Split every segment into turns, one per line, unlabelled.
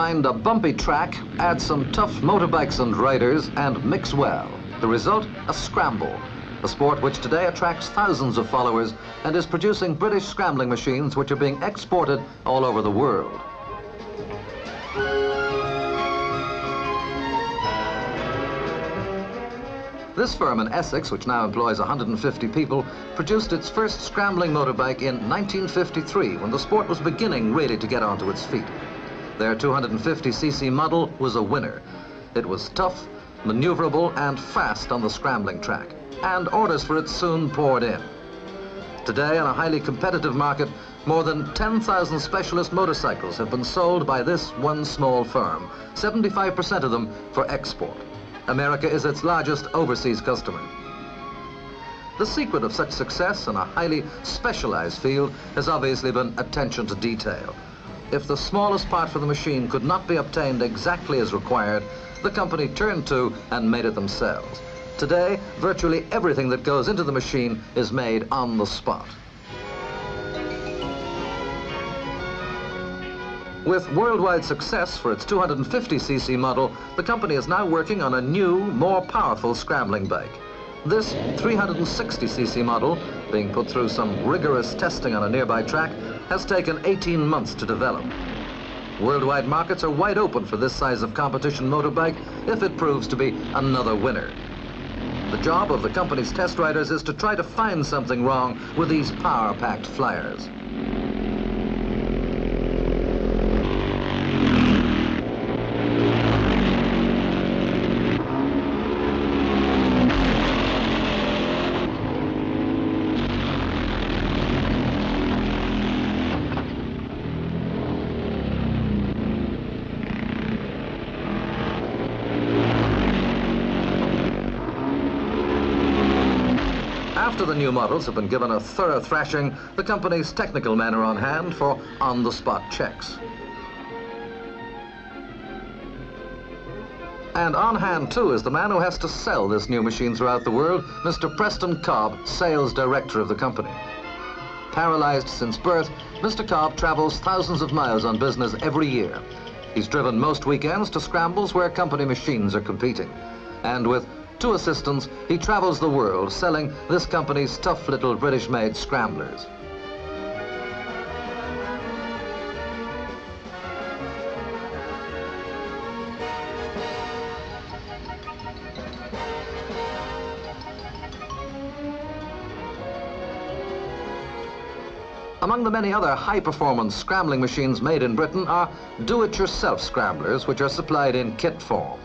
Find a bumpy track, add some tough motorbikes and riders, and mix well. The result, a scramble. A sport which today attracts thousands of followers and is producing British scrambling machines which are being exported all over the world. This firm in Essex, which now employs 150 people, produced its first scrambling motorbike in 1953 when the sport was beginning really to get onto its feet. Their 250cc model was a winner. It was tough, maneuverable and fast on the scrambling track, and orders for it soon poured in. Today, in a highly competitive market, more than 10,000 specialist motorcycles have been sold by this one small firm, 75% of them for export. America is its largest overseas customer. The secret of such success in a highly specialized field has obviously been attention to detail. If the smallest part for the machine could not be obtained exactly as required, the company turned to and made it themselves. Today, virtually everything that goes into the machine is made on the spot. With worldwide success for its 250cc model, the company is now working on a new, more powerful scrambling bike. This 360cc model, being put through some rigorous testing on a nearby track, has taken 18 months to develop. Worldwide markets are wide open for this size of competition motorbike if it proves to be another winner. The job of the company's test riders is to try to find something wrong with these power-packed flyers. After the new models have been given a thorough thrashing, the company's technical men are on hand for on-the-spot checks. And on hand, too, is the man who has to sell this new machine throughout the world, Mr. Preston Cobb, sales director of the company. Paralyzed since birth, Mr. Cobb travels thousands of miles on business every year. He's driven most weekends to scrambles where company machines are competing. And with 2 assistants, he travels the world selling this company's tough little British-made scramblers. Among the many other high-performance scrambling machines made in Britain are do-it-yourself scramblers, which are supplied in kit form.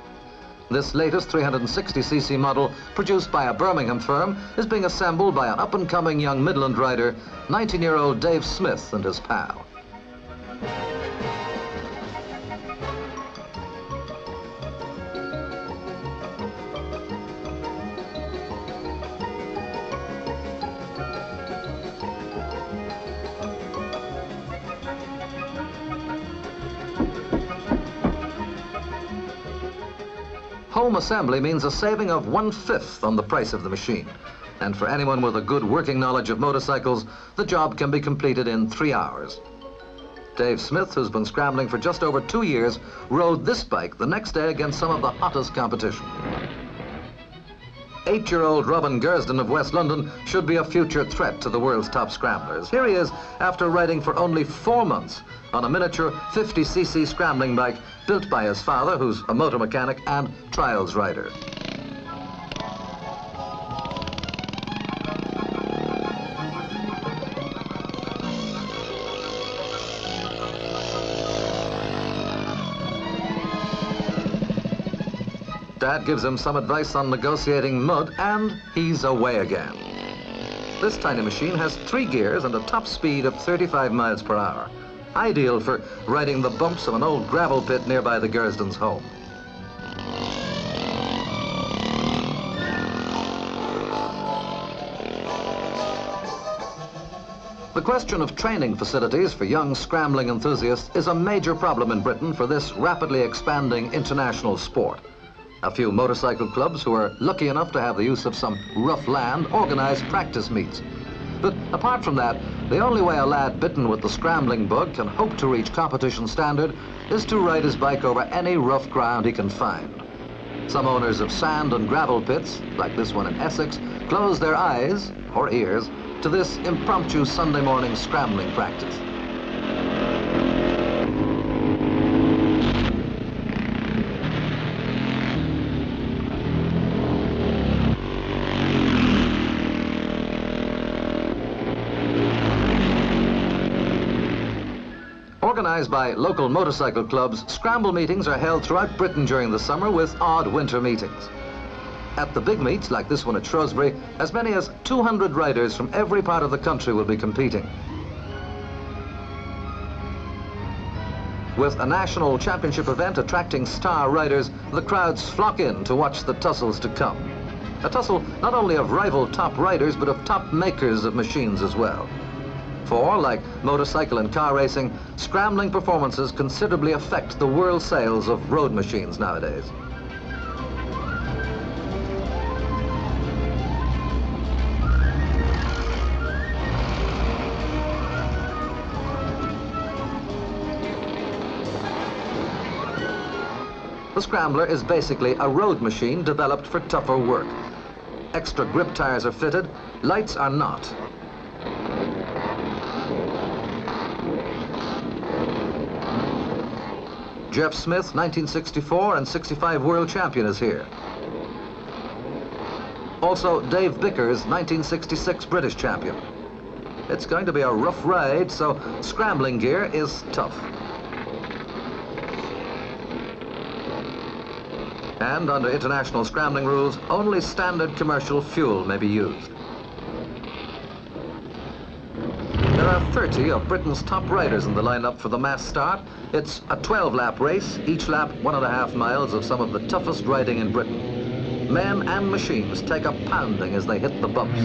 This latest 360cc model, produced by a Birmingham firm, is being assembled by an up-and-coming young Midland rider, 19-year-old Dave Smith and his pal. Home assembly means a saving of 1/5 on the price of the machine. And for anyone with a good working knowledge of motorcycles, the job can be completed in 3 hours. Dave Smith, who's been scrambling for just over 2 years, rode this bike the next day against some of the hottest competition. 8-year-old Robin Gersden of West London should be a future threat to the world's top scramblers. Here he is after riding for only 4 months on a miniature 50cc scrambling bike built by his father, who's a motor mechanic and trials rider. Dad gives him some advice on negotiating mud, and he's away again. This tiny machine has 3 gears and a top speed of 35 miles per hour. Ideal for riding the bumps of an old gravel pit nearby the Gersden's home. The question of training facilities for young scrambling enthusiasts is a major problem in Britain for this rapidly expanding international sport. A few motorcycle clubs who are lucky enough to have the use of some rough land organize practice meets. But apart from that, The only way a lad bitten with the scrambling bug can hope to reach competition standard is to ride his bike over any rough ground he can find. Some owners of sand and gravel pits, like this one in Essex, close their eyes, or ears, to this impromptu Sunday morning scrambling practice. Organised by local motorcycle clubs, scramble meetings are held throughout Britain during the summer with odd winter meetings. At the big meets, like this one at Shrewsbury, as many as 200 riders from every part of the country will be competing. With a national championship event attracting star riders, the crowds flock in to watch the tussles to come. A tussle not only of rival top riders, but of top makers of machines as well. For, like motorcycle and car racing, scrambling performances considerably affect the world sales of road machines nowadays. The Scrambler is basically a road machine developed for tougher work. Extra grip tires are fitted, lights are not. Jeff Smith, 1964 and 65 world champion, is here. Also, Dave Bickers, 1966 British champion. It's going to be a rough ride, so scrambling gear is tough. And under international scrambling rules, only standard commercial fuel may be used. There are 30 of Britain's top riders in the lineup for the mass start. It's a 12-lap race, each lap 1.5 miles of some of the toughest riding in Britain. Men and machines take a pounding as they hit the bumps.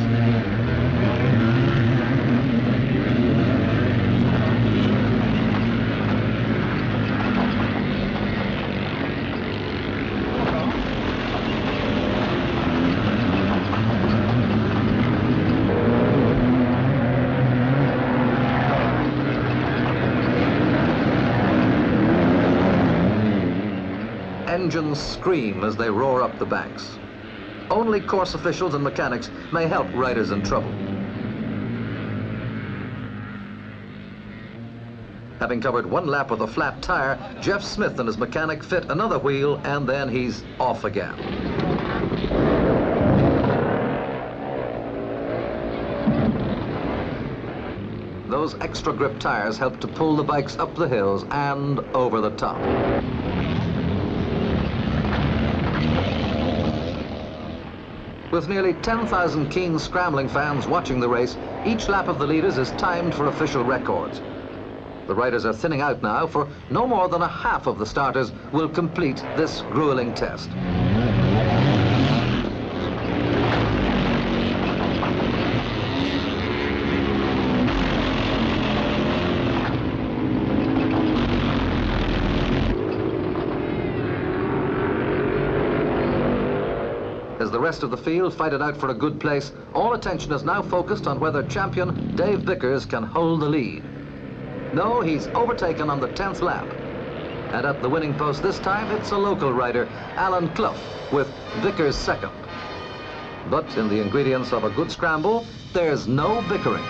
Engines scream as they roar up the banks. Only course officials and mechanics may help riders in trouble. Having covered one lap with a flat tire, Jeff Smith and his mechanic fit another wheel, and then he's off again. Those extra grip tires help to pull the bikes up the hills and over the top. With nearly 10,000 keen scrambling fans watching the race, each lap of the leaders is timed for official records. The riders are thinning out now, for no more than a half of the starters will complete this grueling test. As the rest of the field fight it out for a good place, all attention is now focused on whether champion Dave Bickers can hold the lead. No, he's overtaken on the 10th lap. And at the winning post this time, it's a local rider, Alan Clough, with Bickers second. But in the ingredients of a good scramble, there's no bickering.